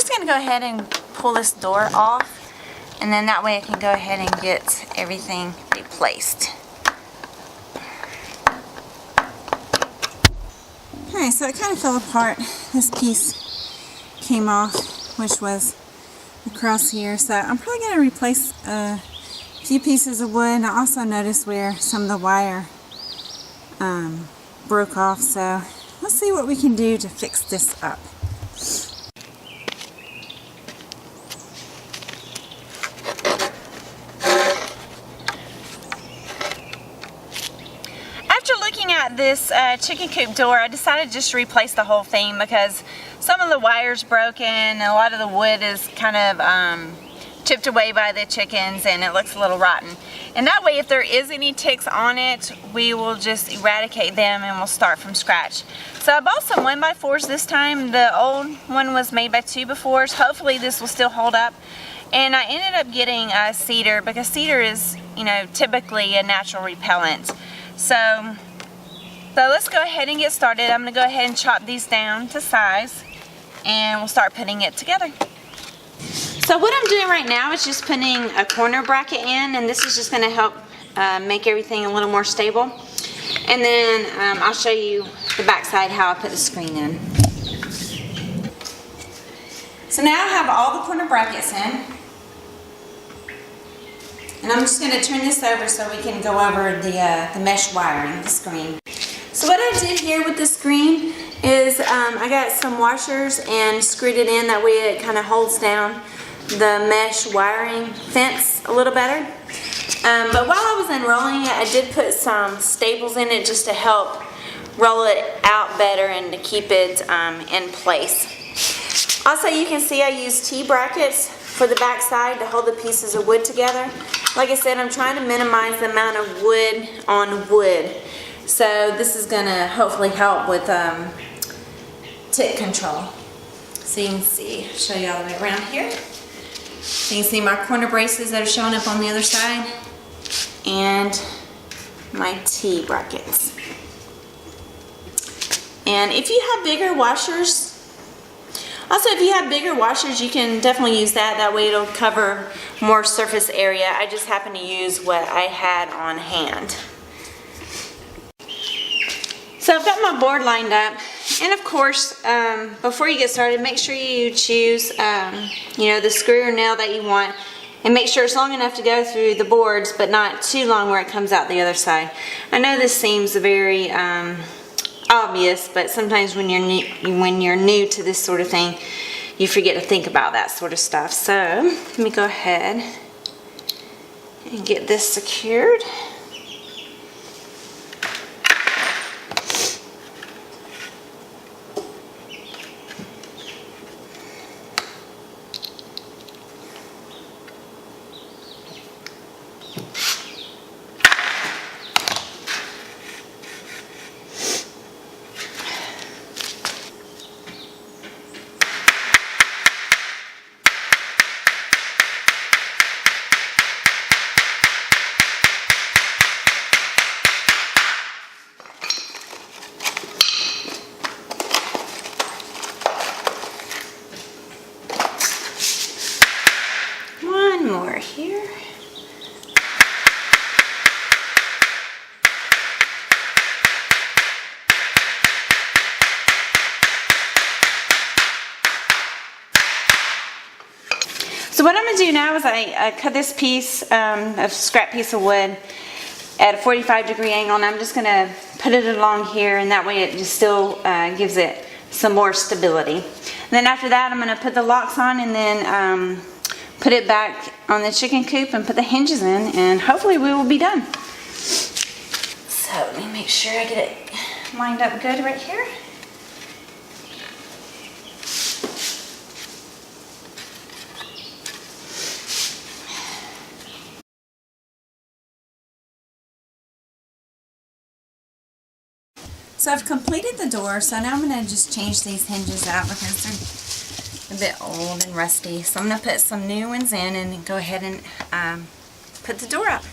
just going to go ahead and pull this door off, and then that way I can go ahead and get everything replaced. Okay, so it kind of fell apart. This piece came off, which was across here, so I'm probably going to replace a few pieces of wood. I also noticed where some of the wire broke off, so let's see what we can do to fix this up. After looking at this chicken coop door, I decided just to replace the whole thing because some of the wire's broken and a lot of the wood is kind of chipped away by the chickens and it looks a little rotten. And that way, if there is any ticks on it, we will just eradicate them and we'll start from scratch. So I bought some 1x4s this time. The old one was made by 2x4s. Hopefully this will still hold up. And I ended up getting cedar because cedar is, you know, typically a natural repellent. So let's go ahead and get started. I'm going to go ahead and chop these down to size and we'll start putting it together. So what I'm doing right now is just putting a corner bracket in, and this is just going to help make everything a little more stable. And then I'll show you the back side how I put the screen in. So now I have all the corner brackets in. And I'm just going to turn this over so we can go over the mesh wiring, the screen. So what I did here with the screen is I got some washers and screwed it in. That way it kind of holds down the mesh wiring fence a little better. But while I was unrolling it, I did put some staples in it just to help roll it out better and to keep it in place. Also, you can see I use T-brackets for the back side to hold the pieces of wood together. Like I said, I'm trying to minimize the amount of wood on wood. So this is going to hopefully help with tick control. So you can see, show you all the way around here. So you can see my corner braces that are showing up on the other side and my T-brackets. And if you have bigger washers, also if you have bigger washers, you can definitely use that. That way it'll cover more surface area. I just happen to use what I had on hand. So I've got my board lined up, and of course, before you get started, make sure you choose, you know, the screw or nail that you want, and make sure it's long enough to go through the boards, but not too long where it comes out the other side. I know this seems very obvious, but sometimes when you're new to this sort of thing, you forget to think about that sort of stuff. So let me go ahead and get this secured. More here. So what I'm going to do now is I cut this piece of scrap piece of wood at a 45-degree angle, and I'm just going to put it along here, and that way it just still gives it some more stability. And then after that, I'm going to put the locks on, and then put it back on the chicken coop and put the hinges in, and hopefully we will be done. So let me make sure I get it lined up good right here. So I've completed the door, so now I'm going to just change these hinges out because they're a bit old and rusty. So I'm going to put some new ones in and go ahead and put the door up.